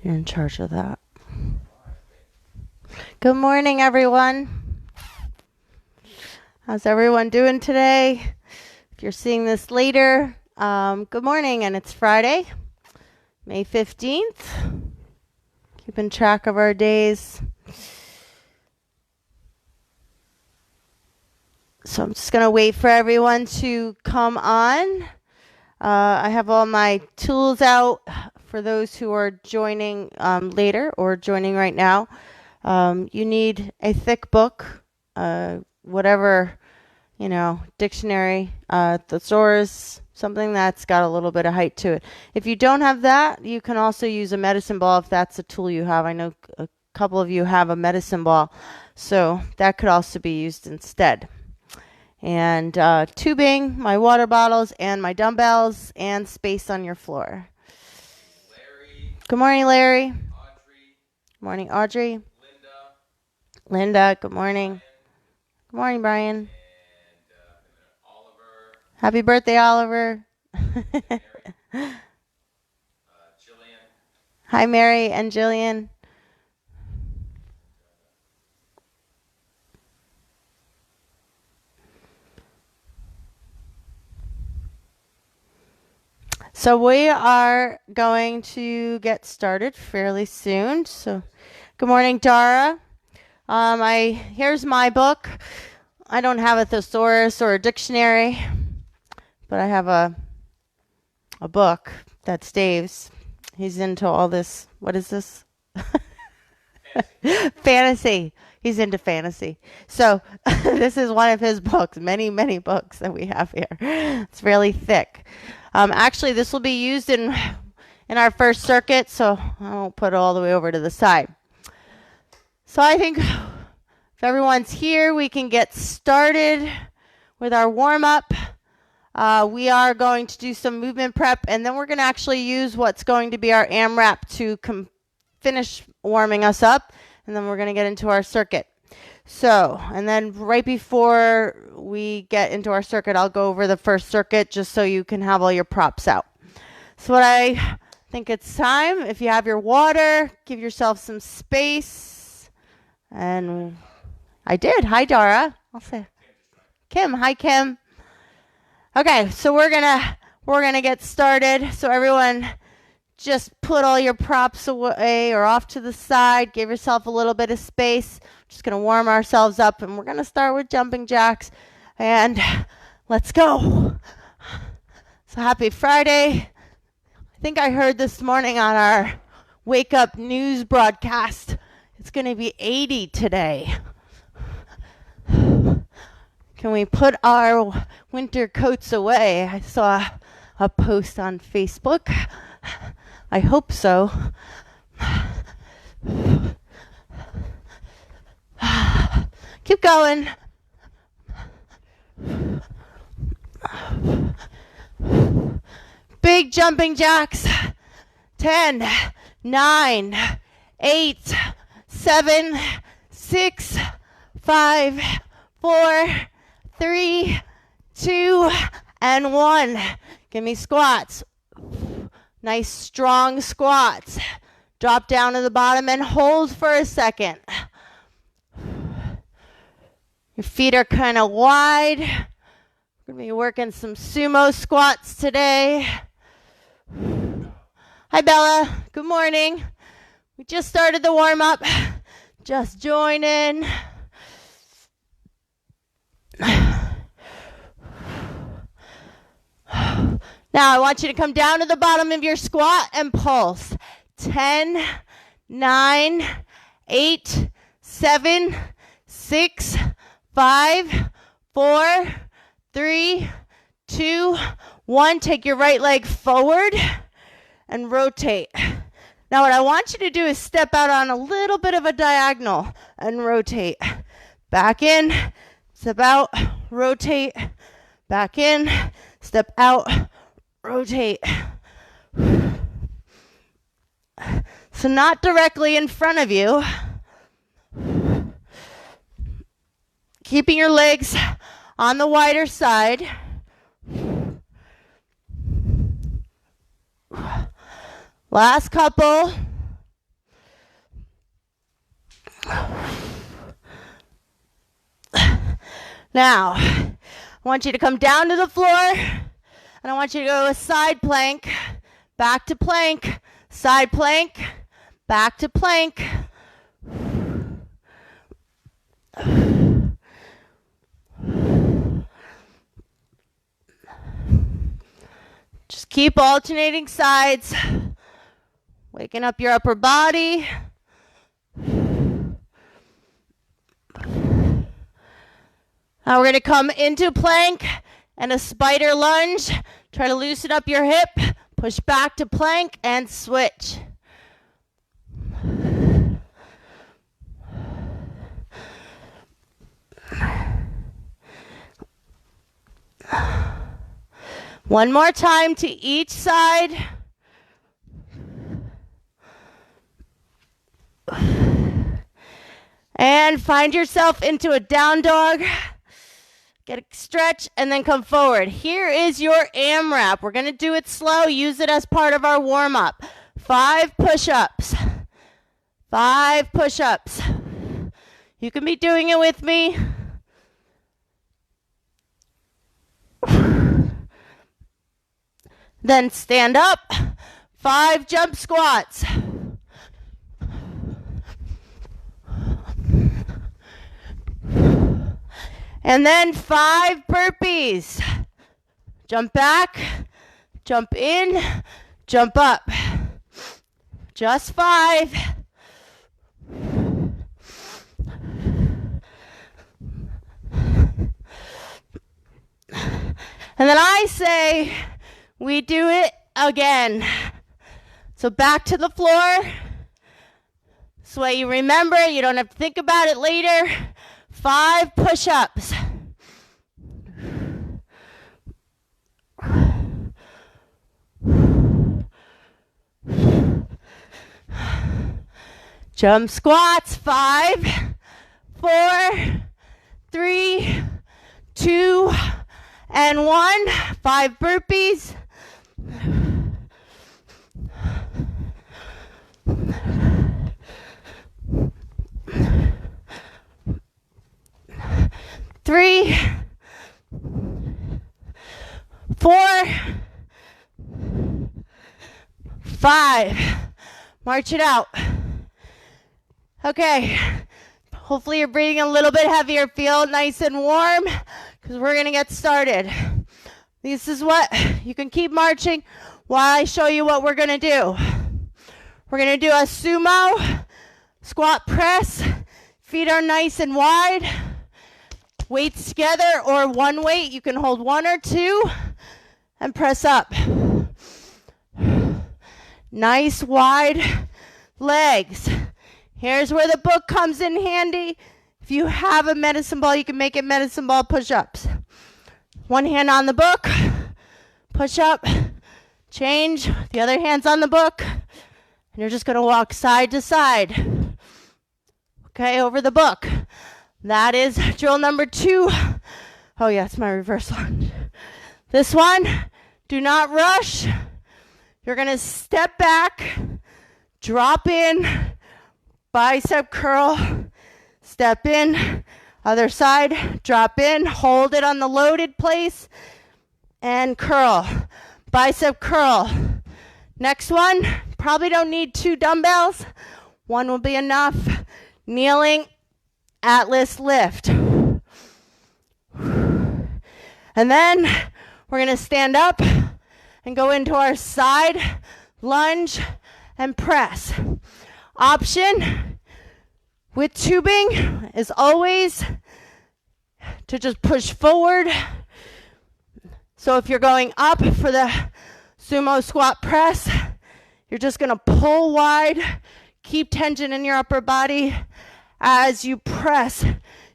You're in charge of that. Good morning, everyone. How's everyone doing today? If you're seeing this later, good morning, and it's Friday, May 15th. Keeping track of our days. So I'm just going to wait for everyone to come on. I have all my tools out for those who are joining later or joining right now. You need a thick book, whatever, dictionary, thesaurus, something that's got a little bit of height to it. If you don't have that, you can also use a medicine ball if that's a tool you have. I know a couple of you have a medicine ball, so that could also be used instead. And tubing, my water bottles, and my dumbbells, and space on your floor. Larry. Good morning, Larry. Audrey. Good morning, Audrey. Linda. Good morning. Good morning, Brian. And Oliver. Happy birthday, Oliver. Jillian. Hi, Mary and Jillian. So we are going to get started fairly soon. So, good morning, Dara. Here's my book. I don't have a thesaurus or a dictionary, but I have a book. That's Dave's. He's into all this. What is this? Fantasy. He's into fantasy. So this is one of his books, many books that we have here. It's really thick. Actually, this will be used in our first circuit, so I won't put it all the way over to the side. So I think if everyone's here, we can get started with our warm-up. We are going to do some movement prep, and then we're going to actually use what's going to be our AMRAP to finish warming us up, and then we're going to get into our circuit. So, and then right before we get into our circuit, I'll go over the first circuit just so you can have all your props out. So what I think it's time, if you have your water, give yourself some space. And I did. Hi, Dara. I'll say Kim. Hi, Kim. Okay, so we're gonna get started. So everyone, just put all your props away or off to the side. Give yourself a little bit of space. Just gonna warm ourselves up, and we're gonna start with jumping jacks. And let's go. So happy Friday. I think I heard this morning on our Wake Up News broadcast, it's gonna be 80 today. Can we put our winter coats away? I saw a post on Facebook. I hope so. Keep going. Big jumping jacks. 10, 9, 8, 7, 6, 5, 4, 3, 2, and 1. Give me squats. Nice strong squats. Drop down to the bottom and hold for a second. Your feet are kind of wide. We're going to be working some sumo squats today. Hi, Bella. Good morning. We just started the warm-up. Just join in. Now, I want you to come down to the bottom of your squat and pulse. 10, 9, 8, 7, 6, 5, 4, 3, 2, 1. Take your right leg forward and rotate. Now, what I want you to do is step out on a little bit of a diagonal and rotate. Back in, step out, rotate. Back in, step out, rotate. So not directly in front of you. Keeping your legs on the wider side. Last couple. Now, I want you to come down to the floor, and I want you to go a side plank, back to plank, side plank, back to plank. Just keep alternating sides, waking up your upper body. Now we're going to come into plank and a spider lunge. Try to loosen up your hip, push back to plank, and switch. One more time to each side. And find yourself into a down dog. Get a stretch and then come forward. Here is your AMRAP. We're going to do it slow. Use it as part of our warm-up. 5 push-ups. 5 push-ups. You can be doing it with me. Then stand up. 5 jump squats. And then 5 burpees. Jump back, jump in, jump up. Just 5. And then I say, we do it again. So back to the floor. This way you remember, you don't have to think about it later. 5 push-ups. Jump squats. 5, 4, 3, 2, and 1. 5 burpees. Three, 4, 5. March it out. Okay. Hopefully you're breathing a little bit heavier. Feel nice and warm because we're going to get started. This is what you can keep marching while I show you what we're going to do. We're going to do a sumo squat press. Feet are nice and wide. Weights together or one weight. You can hold 1 or 2 and press up. Nice wide legs. Here's where the book comes in handy. If you have a medicine ball, you can make it medicine ball push-ups. One hand on the book, push up, change. The other hand's on the book. And you're just going to walk side to side. Okay, over the book. That is drill number 2. Oh yeah, it's my reverse lunge. This one, do not rush. You're going to step back, drop in, bicep curl, step in, other side, drop in, hold it on the loaded place, and curl. Bicep curl. Next one, probably don't need 2 dumbbells. 1 will be enough. Kneeling, Atlas lift. And then we're going to stand up and go into our side lunge and press. Option with tubing is always to just push forward. So if you're going up for the sumo squat press, you're just going to pull wide, keep tension in your upper body as you press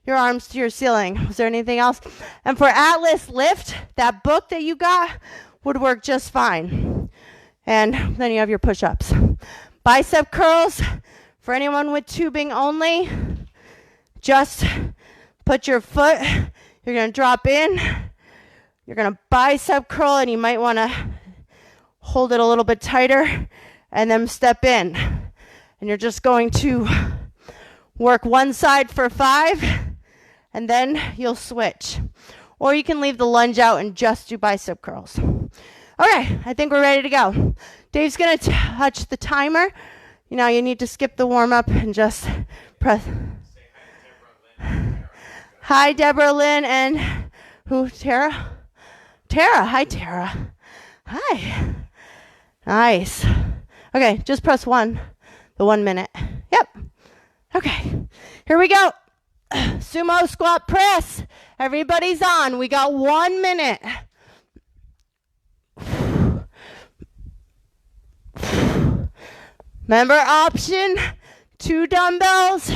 your arms to your ceiling. Was there anything else? And for Atlas lift, that book that you got would work just fine. And then you have your push-ups. Bicep curls, for anyone with tubing only, just put your foot, you're going to drop in, you're going to bicep curl, and you might want to hold it a little bit tighter, and then step in. And you're just going to work one side for 5, and then you'll switch. Or you can leave the lunge out and just do bicep curls. Okay, I think we're ready to go. Dave's going to touch the timer. You know, you need to skip the warm-up and just press. Hi, Deborah Lynn, and who? Tara? Tara. Hi, Tara. Hi. Nice. Okay, just press 1. The 1 minute. Yep. Okay, here we go. Sumo squat press. Everybody's on. We got 1 minute. Remember option, 2 dumbbells,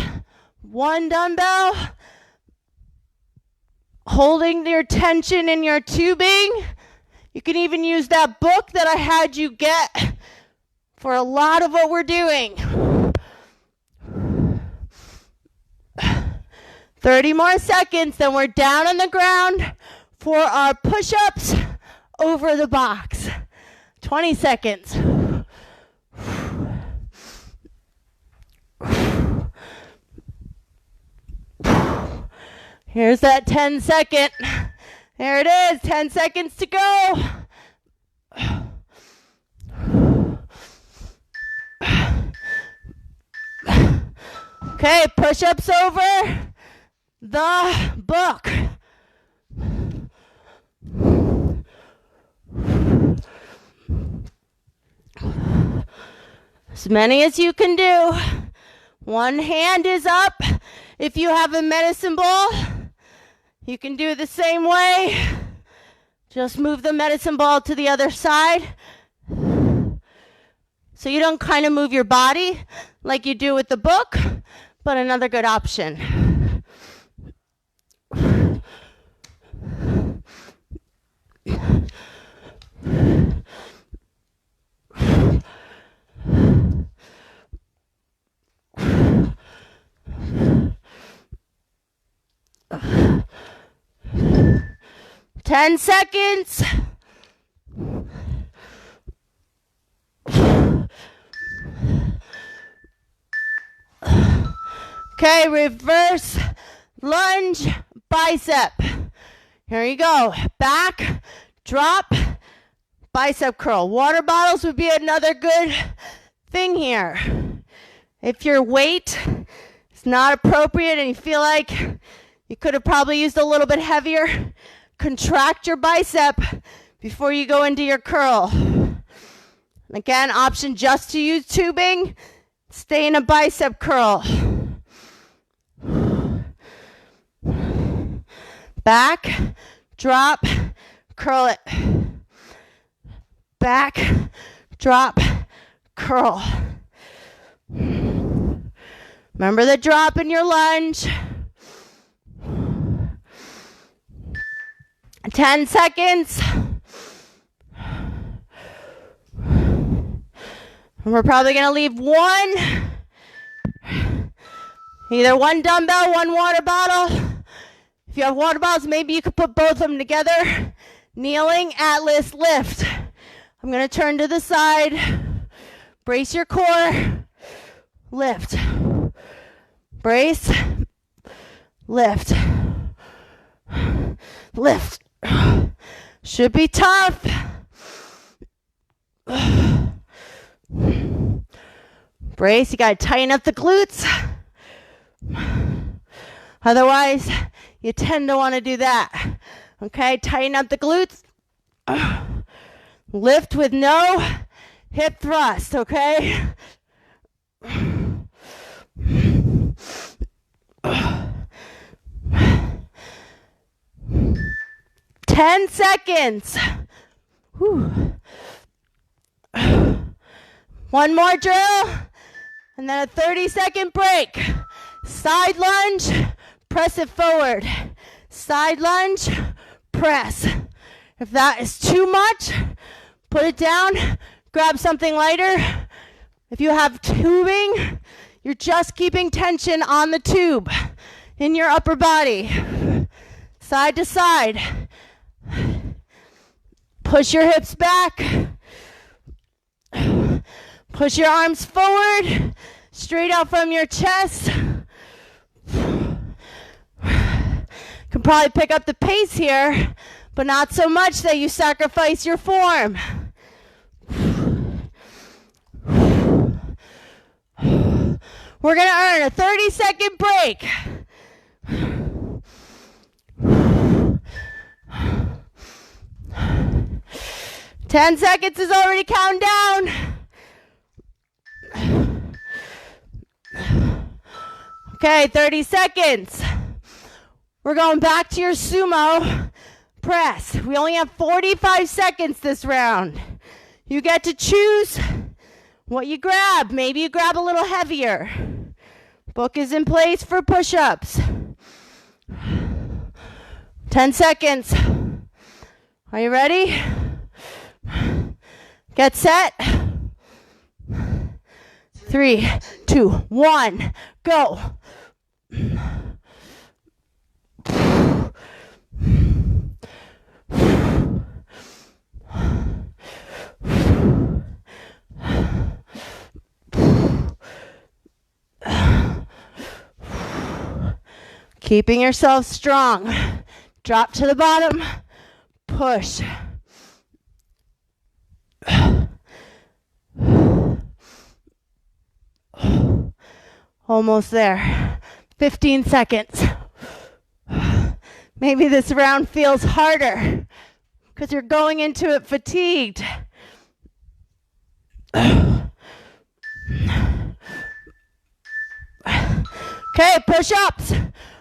1 dumbbell. Holding your tension in your tubing. You can even use that book that I had you get for a lot of what we're doing. 30 more seconds, then we're down on the ground for our push-ups over the box. 20 seconds. Here's that 10-second. There it is, 10 seconds to go. Okay, push-ups over the book. As many as you can do. One hand is up. If you have a medicine ball, you can do it the same way. Just move the medicine ball to the other side. So you don't kind of move your body like you do with the book, but another good option. 10 seconds. Okay, reverse lunge bicep. Here you go. Back, drop, bicep curl. Water bottles would be another good thing here. If your weight is not appropriate and you feel like you could have probably used a little bit heavier, contract your bicep before you go into your curl. Again, option just to use tubing, stay in a bicep curl. Back, drop, curl it. Back, drop, curl. Remember the drop in your lunge. 10 seconds. And we're probably going to leave one. Either 1 dumbbell, 1 water bottle. If you have water bottles, maybe you could put both of them together. Kneeling, Atlas lift. I'm going to turn to the side. Brace your core. Lift. Brace. Lift. Lift. Should be tough. Brace, you got to tighten up the glutes. Otherwise, you tend to want to do that. Okay, tighten up the glutes. Lift with no hip thrust, okay? 10 seconds. Whew. One more drill, and then a 30-second break. Side lunge, press it forward. Side lunge, press. If that is too much, put it down, grab something lighter. If you have tubing, you're just keeping tension on the tube in your upper body. Side to side. Push your hips back. Push your arms forward, straight out from your chest. Can probably pick up the pace here, but not so much that you sacrifice your form. We're going to earn a 30-second break. Ten seconds is already counting down. Okay, 30 seconds. We're going back to your sumo press. We only have 45 seconds this round. You get to choose what you grab. Maybe you grab a little heavier. Book is in place for push-ups. 10 seconds. Are you ready? Get set. 3, 2, 1, go. Keeping yourself strong. Drop to the bottom. Push. Almost there. 15 seconds. Maybe this round feels harder because you're going into it fatigued. Okay, push-ups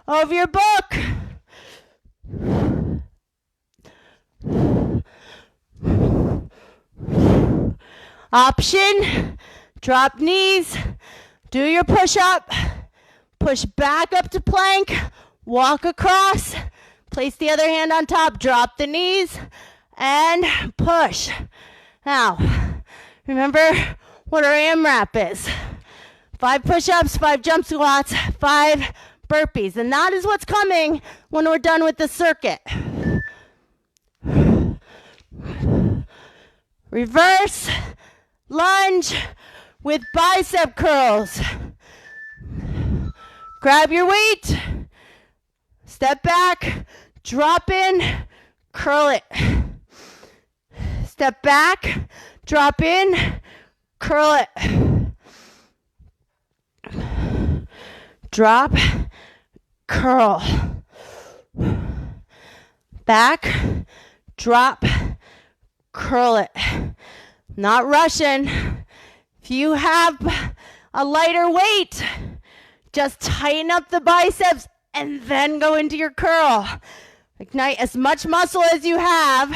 over your book. Option, drop knees, do your push-up, push back up to plank, walk across, place the other hand on top, drop the knees, and push. Now, remember what our AMRAP is. 5 push-ups, 5 jump squats, 5 burpees. And that is what's coming when we're done with the circuit. Reverse lunge with bicep curls. Grab your weight, step back, drop in, curl it. Step back, drop in, curl it. Drop, curl. Back, drop, curl it. Not rushing. If you have a lighter weight, just tighten up the biceps and then go into your curl. Ignite as much muscle as you have.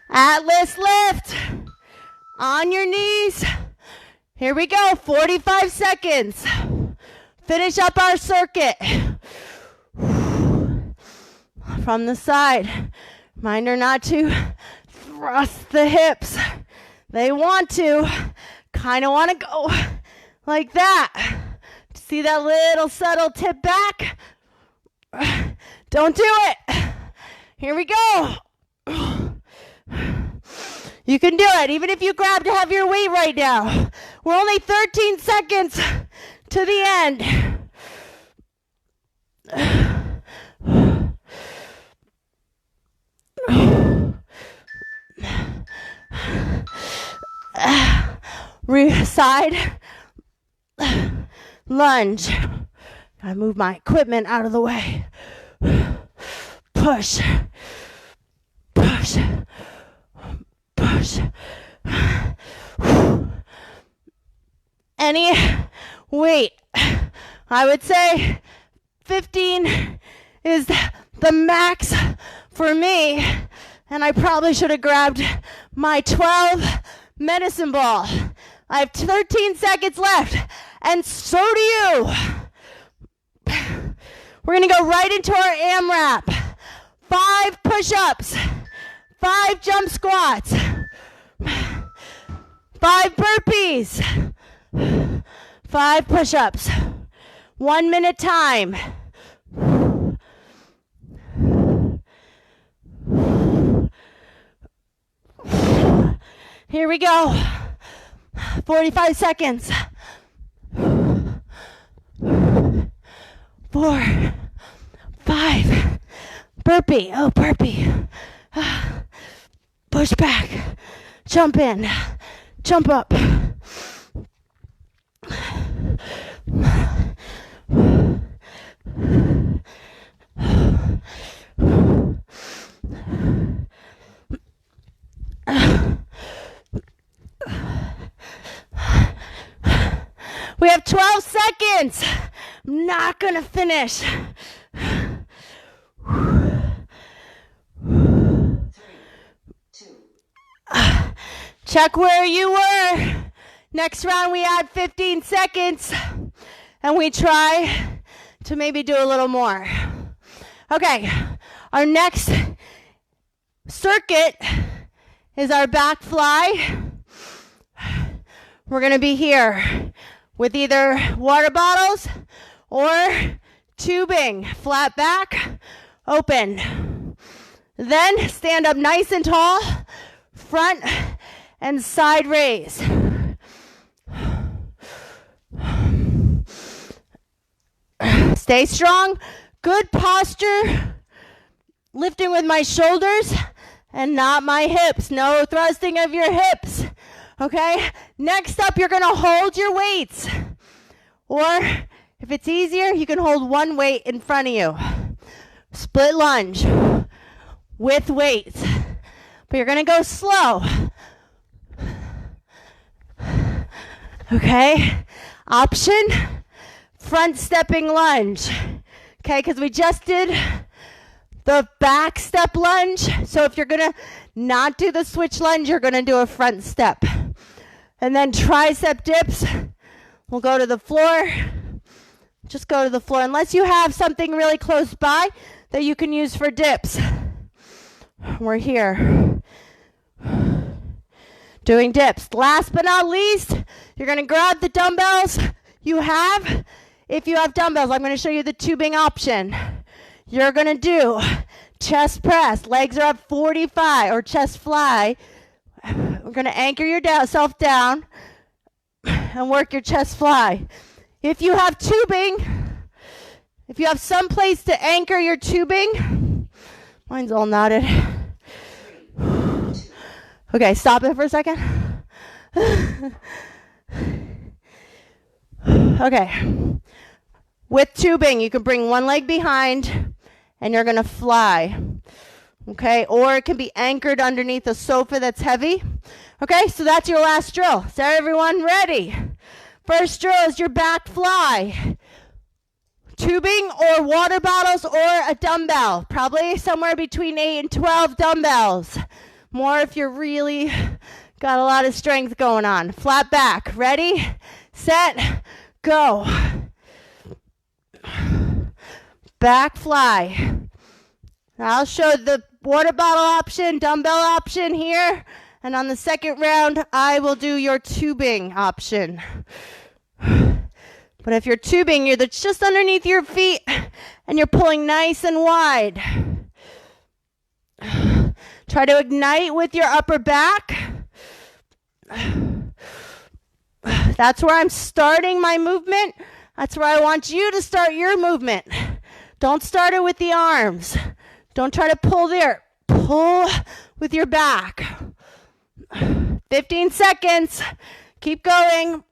Atlas lift. On your knees. Here we go, 45 seconds. Finish up our circuit. From the side. Reminder not to thrust the hips. They want to, kind of want to go like that. See that little subtle tip back? Don't do it. Here we go. You can do it, even if you grab to have your weight right now. We're only 13 seconds to the end. Side lunge. Gotta move my equipment out of the way. Push. Push. Push. Any weight. I would say 15 is the max for me. And I probably should have grabbed my 12 medicine ball. I have 13 seconds left. And so do you. We're going to go right into our AMRAP. 5 push-ups. 5 jump squats. 5 burpees. 5 push-ups. 1 minute time. Here we go. 45 seconds. 4, 5. Burpee. Oh, burpee. Push back. Jump in. Jump up. We have 12 seconds. I'm not going to finish. 3, 2. Check where you were. Next round, we add 15 seconds. And we try to maybe do a little more. Okay, our next circuit is our back fly. We're going to be here with either water bottles or tubing. Flat back, open. Then stand up nice and tall, front and side raise. Stay strong, good posture, lifting with my shoulders and not my hips. No thrusting of your hips. Okay, next up, you're gonna hold your weights. Or if it's easier, you can hold one weight in front of you. Split lunge with weights. But you're gonna go slow. Okay, option, front stepping lunge. Okay, because we just did the back step lunge. So if you're gonna not do the switch lunge, you're gonna do a front step. And then tricep dips, we'll go to the floor. Just go to the floor, unless you have something really close by that you can use for dips. We're here. Doing dips. Last but not least, you're gonna grab the dumbbells you have. If you have dumbbells, I'm gonna show you the tubing option. You're gonna do chest press, legs are up 45, or chest fly. We're going to anchor yourself down and work your chest fly. If you have tubing, if you have some place to anchor your tubing, mine's all knotted. Okay, stop it for a second. Okay. With tubing, you can bring one leg behind and you're going to fly. Okay, or it can be anchored underneath a sofa that's heavy. Okay, so that's your last drill. Is everyone ready? First drill is your back fly. Tubing or water bottles or a dumbbell. Probably somewhere between 8 and 12 dumbbells. More if you're really got a lot of strength going on. Flat back. Ready, set, go. Back fly. I'll show the water bottle option, dumbbell option here. And on the second round, I will do your tubing option. But if you're tubing, you're just underneath your feet and you're pulling nice and wide. Try to ignite with your upper back. That's where I'm starting my movement. That's where I want you to start your movement. Don't start it with the arms. Don't try to pull there. Pull with your back. 15 seconds. Keep going.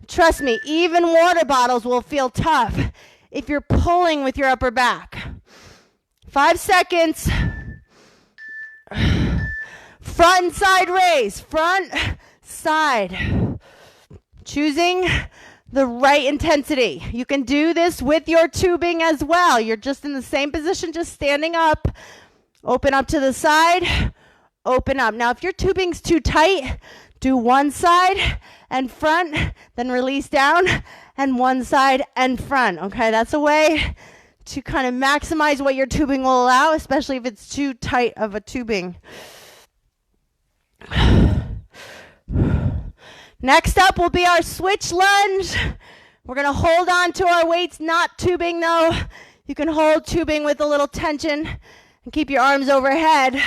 Trust me, even water bottles will feel tough if you're pulling with your upper back. 5 seconds. Front and side raise. Front, side. Choosing the right intensity. You can do this with your tubing as well. You're just in the same position, just standing up. Open up to the side. Open up. Now, if your tubing's too tight, do one side and front, then release down, and one side and front. Okay, that's a way to kind of maximize what your tubing will allow, especially if it's too tight of a tubing. Next up will be our switch lunge. We're going to hold on to our weights, not tubing though. You can hold tubing with a little tension and keep your arms overhead.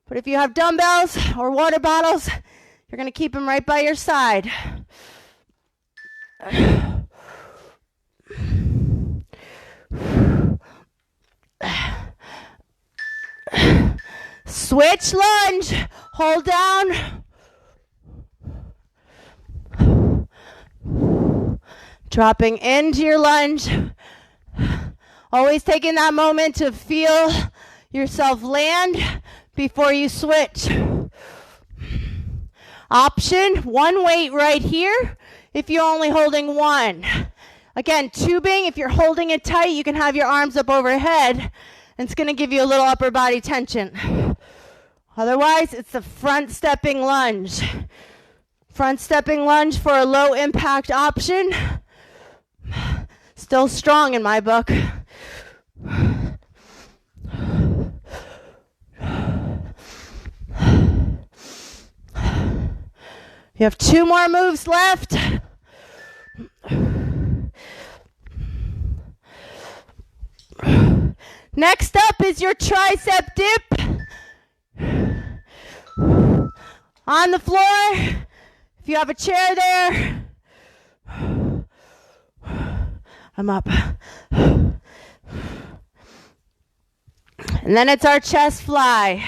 But if you have dumbbells or water bottles, you're going to keep them right by your side. Switch lunge. Hold down. Dropping into your lunge. Always taking that moment to feel yourself land before you switch. Option, one weight right here if you're only holding one. Again, tubing, if you're holding it tight, you can have your arms up overhead, and it's going to give you a little upper body tension. Otherwise, it's the front stepping lunge. Front stepping lunge for a low impact option. Still strong in my book. You have 2 more moves left. Next up is your tricep dip. On the floor, if you have a chair there. I'm up. And then it's our chest fly.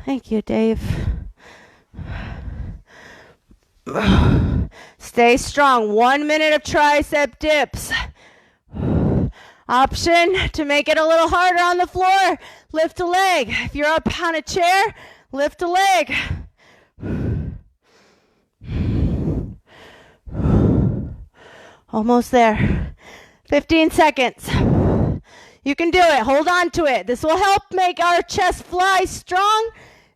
Thank you, Dave. Stay strong. 1 minute of tricep dips. Option to make it a little harder on the floor. Lift a leg. If you're up on a chair, lift a leg. Almost there. 15 seconds. You can do it. Hold on to it. This will help make our chest fly strong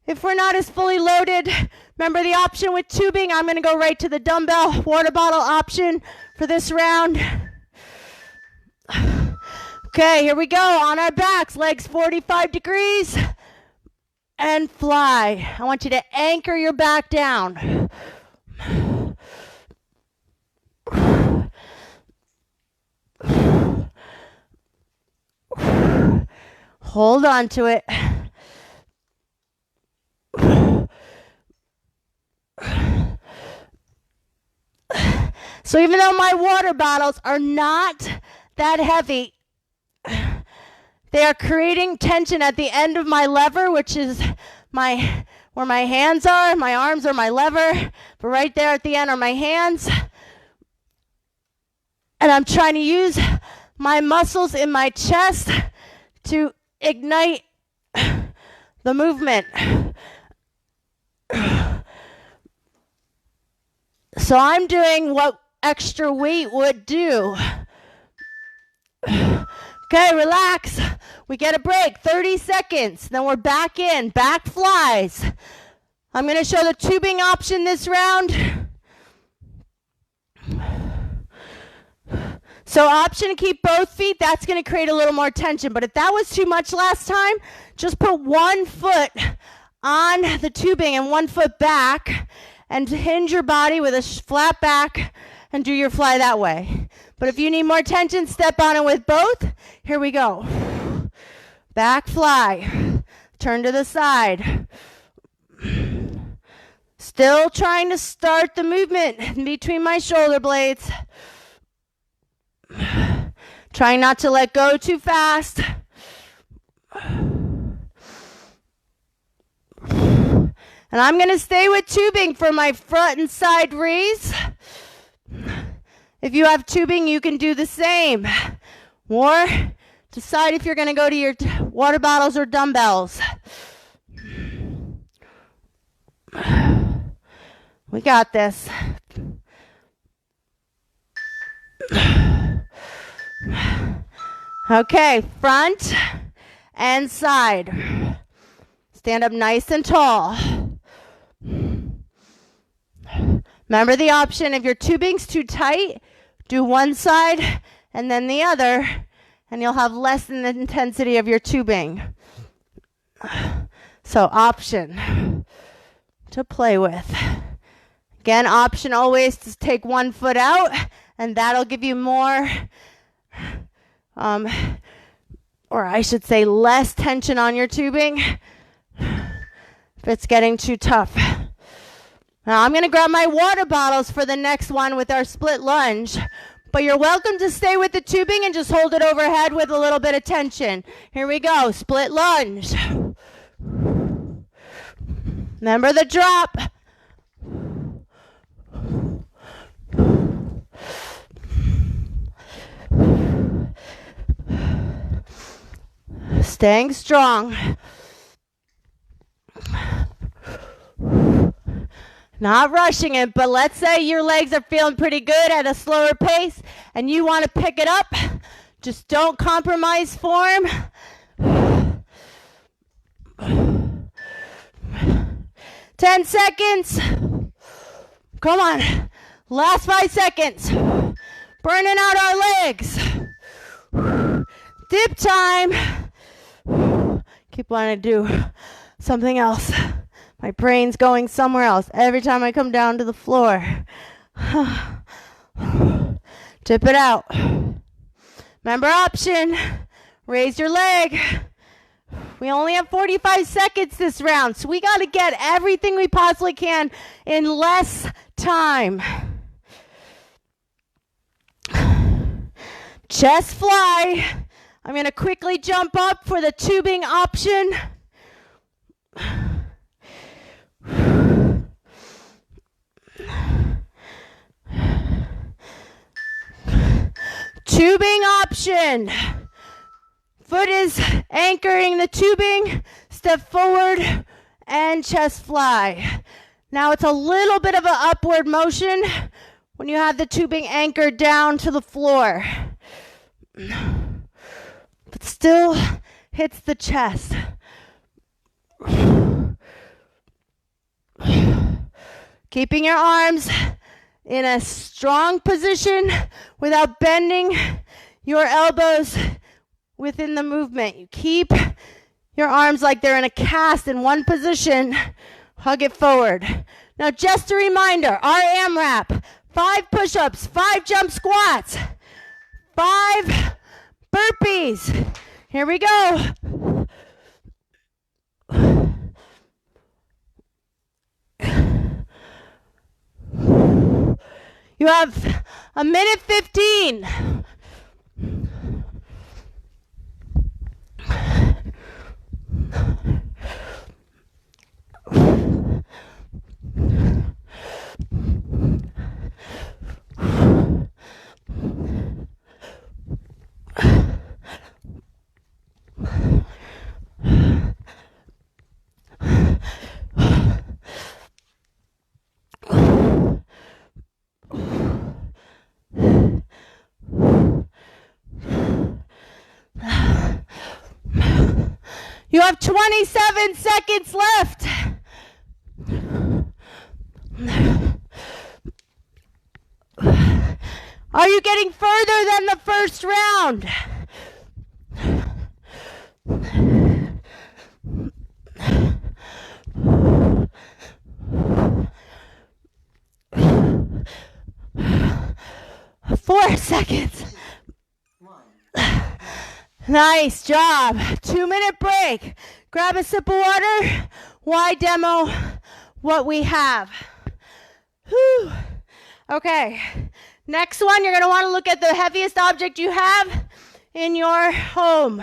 if we're not as fully loaded. Remember the option with tubing? I'm going to go right to the dumbbell water bottle option for this round. Okay, here we go. On our backs, legs 45 degrees, and fly. I want you to anchor your back down. Hold on to it. So even though my water bottles are not that heavy, they are creating tension at the end of my lever, which is where my hands are. My arms are my lever, but right there at the end are my hands. And I'm trying to use my muscles in my chest to ignite the movement. So I'm doing what extra weight would do. Okay, relax. We get a break, 30 seconds. Then we're back in, back flies. I'm going to show the tubing option this round. So option to keep both feet, that's going to create a little more tension. But if that was too much last time, just put 1 foot on the tubing and 1 foot back and hinge your body with a flat back and do your fly that way. But if you need more tension, step on it with both. Here we go. Back fly. Turn to the side. Still trying to start the movement in between my shoulder blades. Trying not to let go too fast. And I'm going to stay with tubing for my front and side raise. If you have tubing, you can do the same. Or decide if you're going to go to your water bottles or dumbbells. We got this. Okay, front and side. Stand up nice and tall. Remember the option, if your tubing's too tight, do one side and then the other, and you'll have less than the intensity of your tubing. So option to play with. Again, option always to take 1 foot out, and that'll give you more, or I should say less tension on your tubing if it's getting too tough. Now I'm going to grab my water bottles for the next one with our split lunge, but you're welcome to stay with the tubing and just hold it overhead with a little bit of tension. Here we go, split lunge. Remember the drop. Staying strong. Not rushing it, but let's say your legs are feeling pretty good at a slower pace and you want to pick it up. Just don't compromise form. 10 seconds. Come on. Last 5 seconds. Burning out our legs. Dip time. Keep wanting to do something else. My brain's going somewhere else every time I come down to the floor. Dip it out. Remember option. Raise your leg. We only have 45 seconds this round, so we got to get everything we possibly can in less time. Chest fly. I'm going to quickly jump up for the tubing option. Tubing option. Foot is anchoring the tubing. Step forward and chest fly. Now it's a little bit of an upward motion when you have the tubing anchored down to the floor. But still hits the chest. Keeping your arms in a strong position without bending your elbows within the movement. You keep your arms like they're in a cast in one position. Hug it forward. Now just a reminder, our AMRAP, 5 push-ups, 5 jump squats, 5 burpees. Here we go. You have a minute 15. You have 27 seconds left. Are you getting further than the first round? Four seconds. Nice job. 2-minute break. Grab a sip of water. Why demo what we have? Whew. Okay. Next one, you're going to want to look at the heaviest object you have in your home,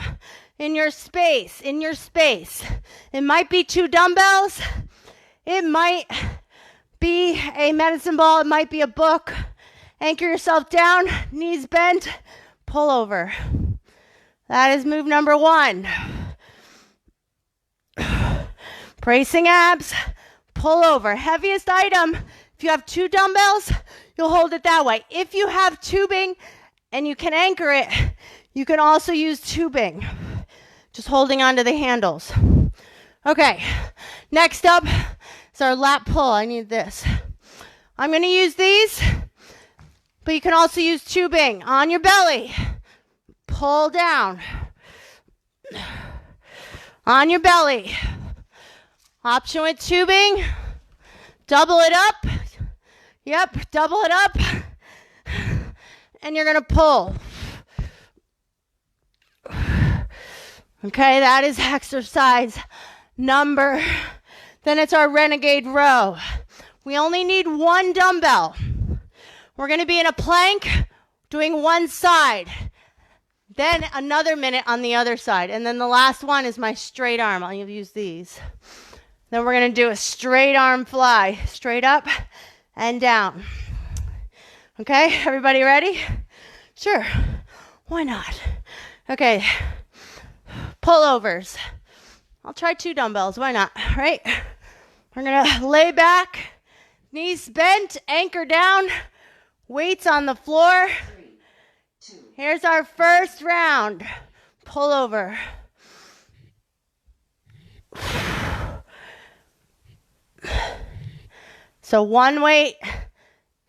in your space, It might be 2 dumbbells. It might be a medicine ball. It might be a book. Anchor yourself down, knees bent, pull over. That is move number 1. Bracing abs, pull over. Heaviest item, if you have 2 dumbbells, you'll hold it that way. If you have tubing and you can anchor it, you can also use tubing. Just holding onto the handles. Okay, next up is our lat pull. I need this. I'm going to use these, but you can also use tubing on your belly. Pull down. On your belly. Option with tubing. Double it up. Yep, double it up. And you're going to pull. Okay, that is exercise number. Then it's our renegade row. We only need 1 dumbbell. We're going to be in a plank, doing one side. Then another minute on the other side. And then the last one is my straight arm. I'll use these. Then we're going to do a straight arm fly. Straight up and down. Okay, everybody ready? Sure. Why not? Okay. Pullovers. I'll try 2 dumbbells. Why not? Right? We're going to lay back. Knees bent. Anchor down. Weights on the floor. 3, 2, Here's our first round. Pull over. So 1 weight,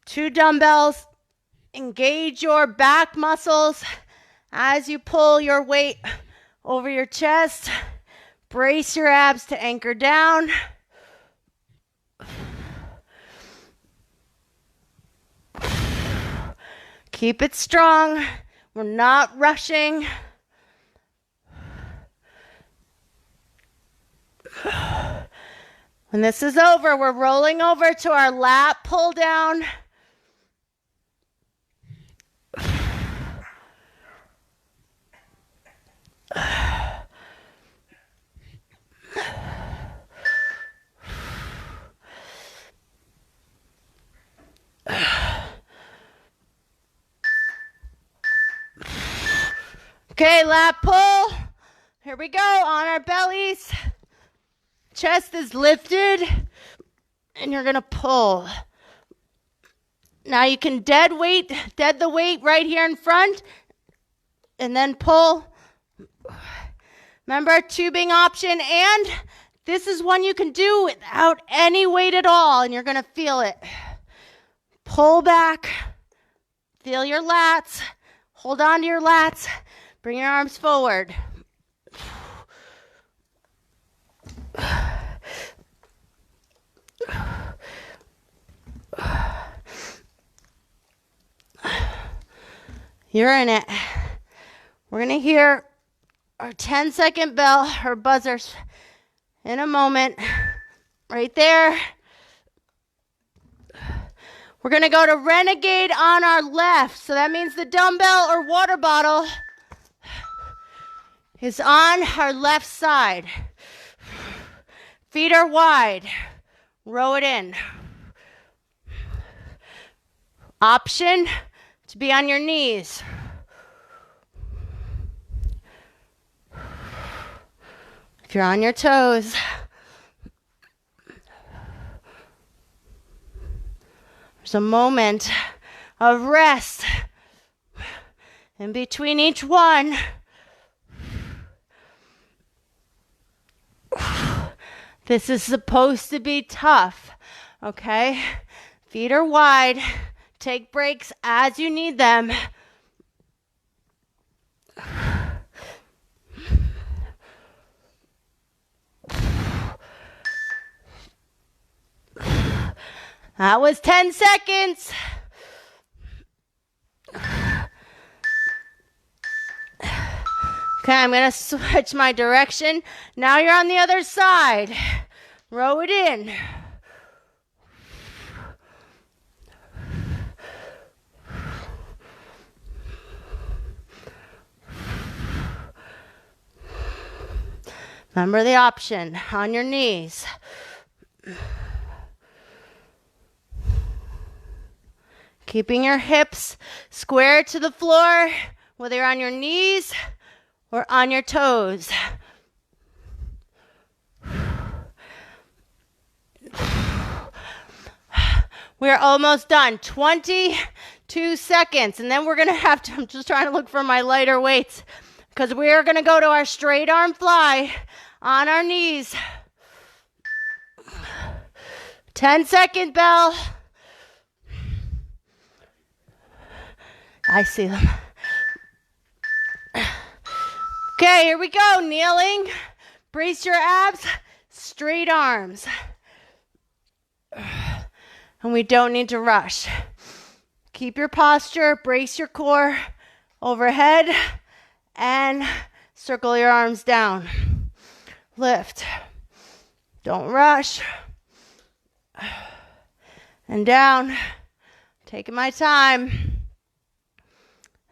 2 dumbbells. Engage your back muscles as you pull your weight over your chest. Brace your abs to anchor down. Keep it strong. We're not rushing. When this is over, we're rolling over to our lat pull down. Okay, lat pull. Here we go, on our bellies. Chest is lifted, and you're gonna pull. Now you can dead the weight right here in front, and then pull. Remember, tubing option, and this is one you can do without any weight at all, and you're gonna feel it. Pull back, feel your lats, hold on to your lats, bring your arms forward. You're in it. We're going to hear our 10-second bell, or buzzers, in a moment. Right there. We're going to go to renegade on our left. So that means the dumbbell or water bottle is on our left side. Feet are wide. Row it in. Option to be on your knees. If you're on your toes, there's a moment of rest in between each one. This is supposed to be tough, okay? Feet are wide. Take breaks as you need them. That was 10 seconds. Okay, I'm going to switch my direction. Now you're on the other side. Row it in. Remember the option, on your knees. Keeping your hips square to the floor, whether you're on your knees or on your toes. We're almost done. 22 seconds. And then we're going to have to, I'm just trying to look for my lighter weights, because we are going to go to our straight arm fly on our knees. 10-second bell. I see them. Okay, here we go. Kneeling. Brace your abs. Straight arms. And we don't need to rush. Keep your posture. Brace your core. Overhead. And circle your arms down. Lift. Don't rush. And down. Taking my time.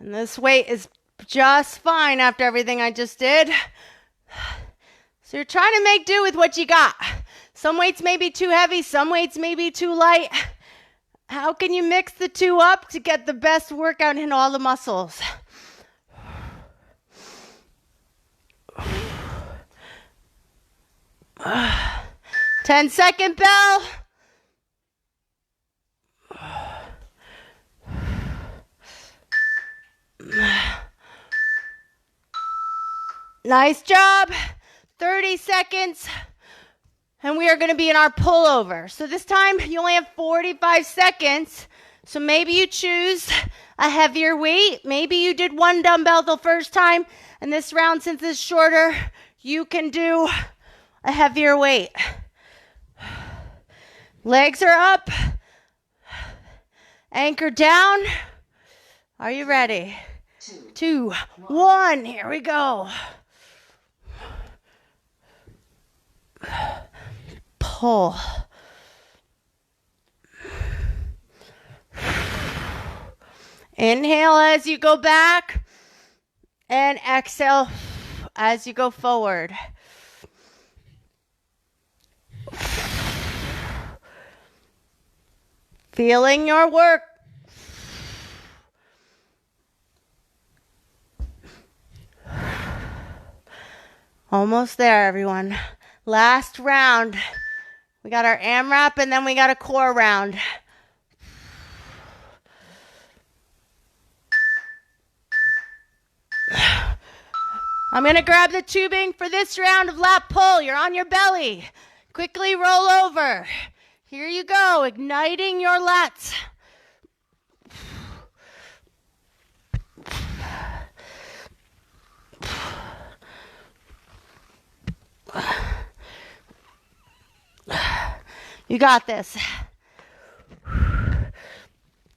And this weight is just fine after everything I just did. So you're trying to make do with what you got. Some weights may be too heavy, some weights may be too light. How can you mix the two up to get the best workout in all the muscles? 10-second bell. Nice job. 30 seconds. And we are going to be in our pullover. So this time you only have 45 seconds. So maybe you choose a heavier weight. Maybe you did one dumbbell the first time. And this round, since it's shorter, you can do a heavier weight. Legs are up. Anchor down. Are you ready? 2, 1. Here we go. Pull. Inhale as you go back and exhale as you go forward. Feeling your work. Almost there, everyone. Last round. We got our AMRAP and then we got a core round. I'm going to grab the tubing for this round of lat pull. You're on your belly. Quickly roll over. Here you go, igniting your lats. You got this.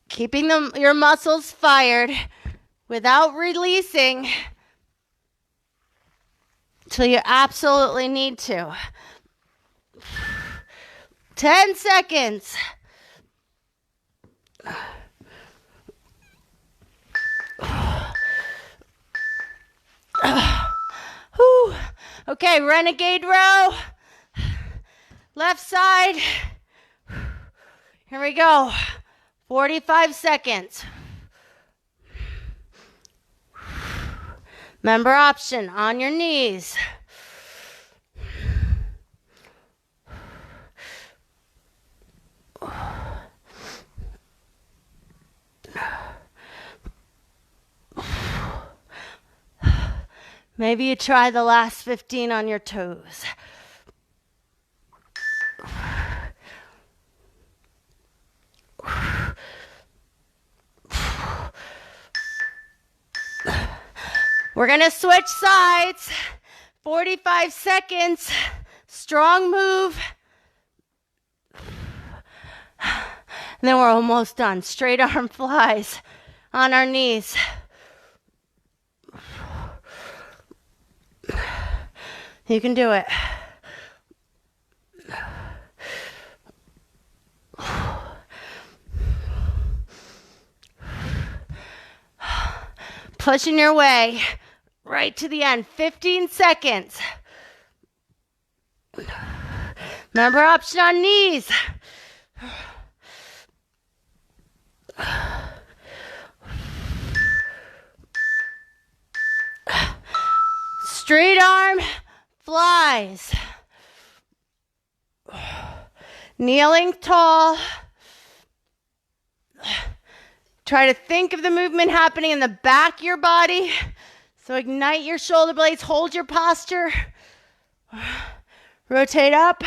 Keeping your muscles fired without releasing till you absolutely need to. 10 seconds. Okay, renegade row. Left side. Here we go. 45 seconds. Member option on your knees. Maybe you try the last 15 on your toes. We're going to switch sides. 45 seconds. Strong move. And then we're almost done. Straight arm flies on our knees. You can do it. Pushing your way right to the end. 15 seconds. Remember, option on knees. Straight arm flies. Kneeling tall. Try to think of the movement happening in the back of your body. So ignite your shoulder blades, hold your posture. Rotate up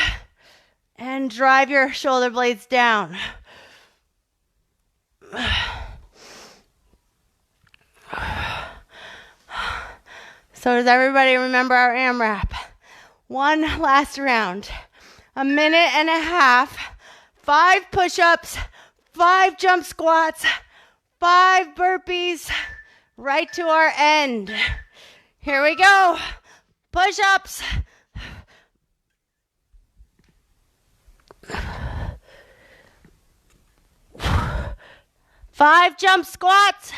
and drive your shoulder blades down. So does everybody remember our AMRAP? One last round. 1.5 minutes. 5 push-ups, 5 jump squats, 5 burpees, right to our end. Here we go. Push-ups. Five jump squats.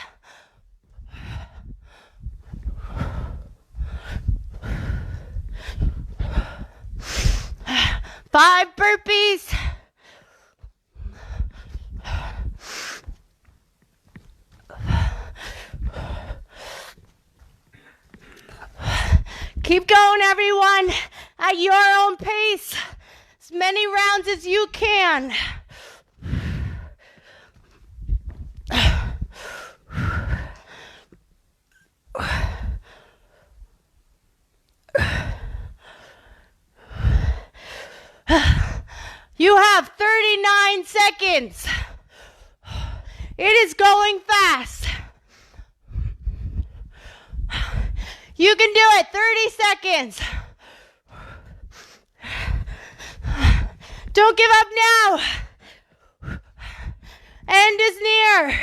5 burpees. Keep going, everyone, at your own pace. As many rounds as you can. You have 39 seconds. It is going fast. You can do it. 30 seconds. Don't give up now. End is near.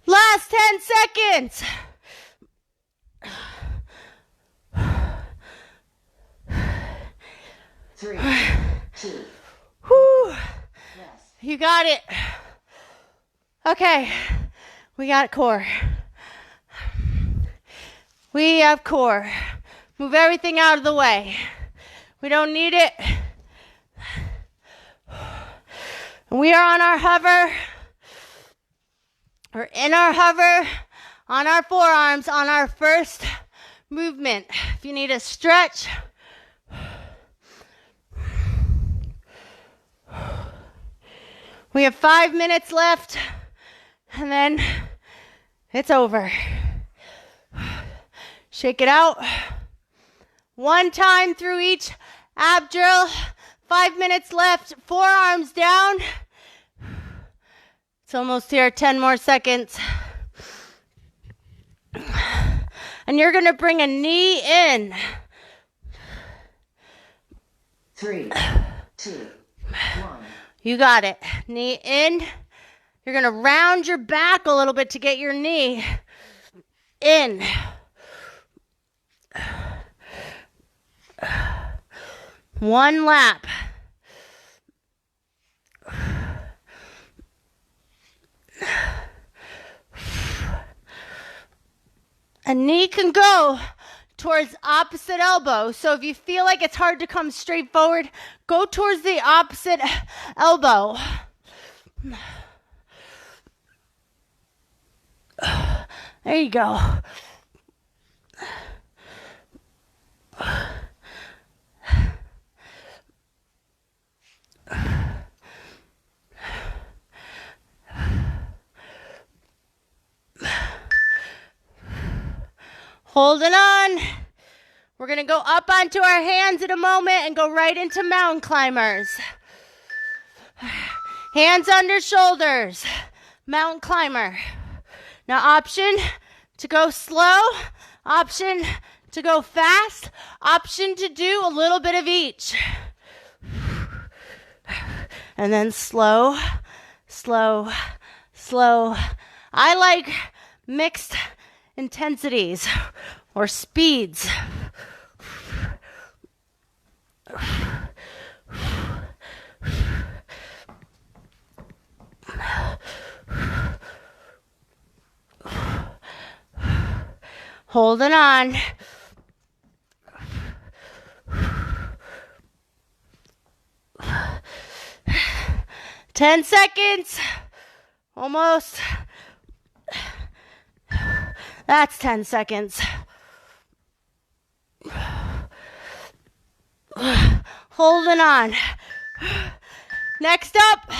Last 10 seconds. Three, two. Whew. Yes. You got it. Okay, we got core. We have core. Move everything out of the way. We don't need it. We are on our hover. We're in our hover, on our forearms, on our first movement. If you need a stretch, we have 5 minutes left, and then it's over. Shake it out. 1 time through each ab drill. 5 minutes left, forearms down. It's almost here, 10 more seconds. And you're gonna bring a knee in. 3, 2, 1. You got it. Knee in. You're gonna round your back a little bit to get your knee in. One lap. A knee can go towards opposite elbow. So if you feel like it's hard to come straight forward, go towards the opposite elbow. There you go. Holding on. We're going to go up onto our hands in a moment and go right into mountain climbers. Hands under shoulders. Mountain climber. Now option to go slow. Option to go fast. Option to do a little bit of each. And then slow, slow, slow. I like mixed intensities or speeds. Holding on. Ten seconds. Almost. That's 10 seconds. Holding on. Next up,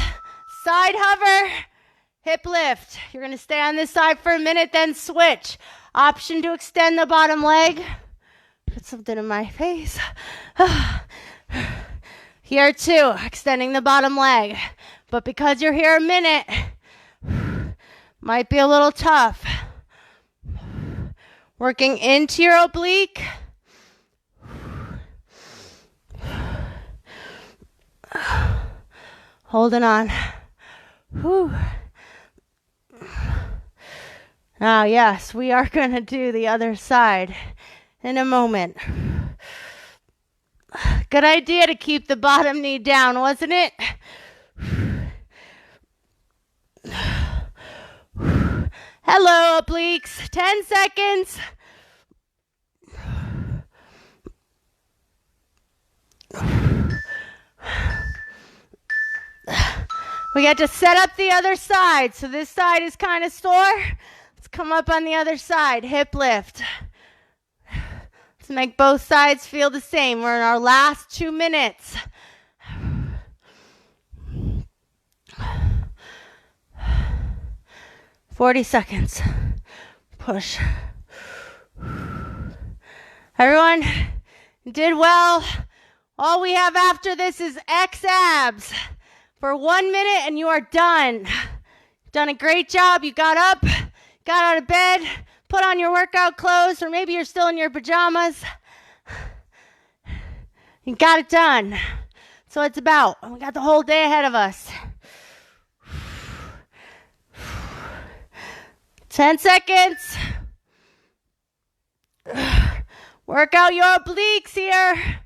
side hover, hip lift. You're going to stay on this side for a minute, then switch. Option to extend the bottom leg. Put something in my face. Here too, extending the bottom leg. But because you're here a minute, might be a little tough. Working into your oblique. Holding on. Whew. Now, yes, we are going to do the other side in a moment. Good idea to keep the bottom knee down, wasn't it? Hello, obliques. 10 seconds. We got to set up the other side. So this side is kind of sore. Let's come up on the other side. Hip lift. Let's make both sides feel the same. We're in our last 2 minutes. "40 seconds. Push. Everyone did well. All we have after this is X abs for 1 minute and you are done. Done a great job. You got up, got out of bed, put on your workout clothes, or maybe you're still in your pajamas. You got it done. So it's about. We got the whole day ahead of us. 10 seconds. Work out your obliques here.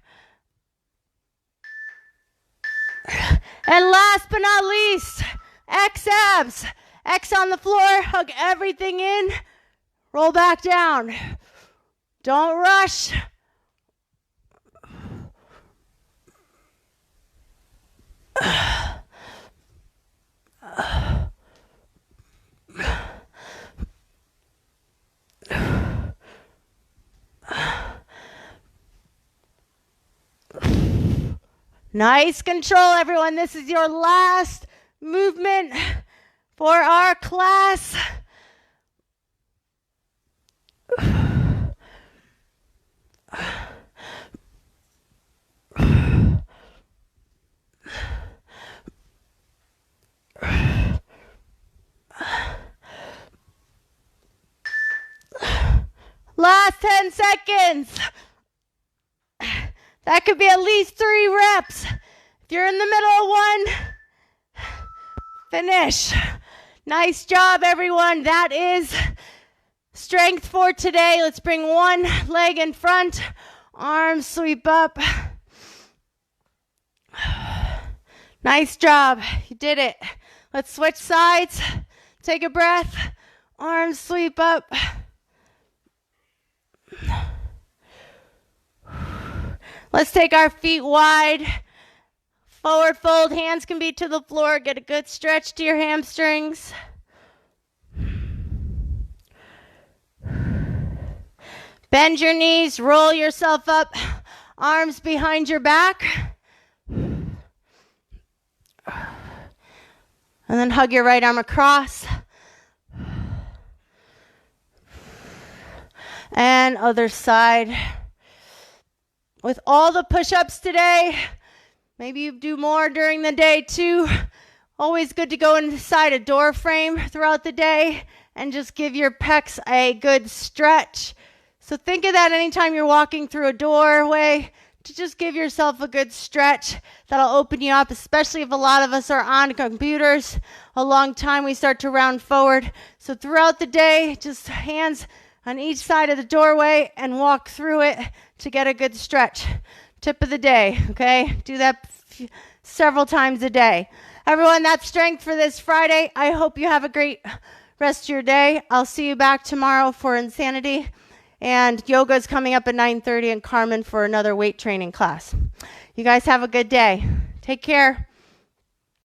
And last but not least, X abs. X on the floor, hug everything in, roll back down. Don't rush. Nice control, everyone. This is your last movement for our class. Last 10 seconds. That could be at least 3 reps. If you're in the middle of one, finish. Nice job, everyone. That is strength for today. Let's bring one leg in front. Arms sweep up. Nice job. You did it. Let's switch sides. Take a breath. Arms sweep up. Let's take our feet wide. Forward fold. Hands can be to the floor. Get a good stretch to your hamstrings. Bend your knees. Roll yourself up. Arms behind your back. And then hug your right arm across. And other side. With all the push-ups today, maybe you do more during the day too. Always good to go inside a door frame throughout the day and just give your pecs a good stretch. So think of that anytime you're walking through a doorway, to just give yourself a good stretch. That'll open you up, especially if a lot of us are on computers a long time. We start to round forward. So throughout the day, just hands on each side of the doorway and walk through it to get a good stretch. Tip of the day, okay? Do that several times a day. Everyone, that's strength for this Friday. I hope you have a great rest of your day. I'll see you back tomorrow for Insanity. And yoga is coming up at 9:30 and Carmen for another weight training class. You guys have a good day. Take care.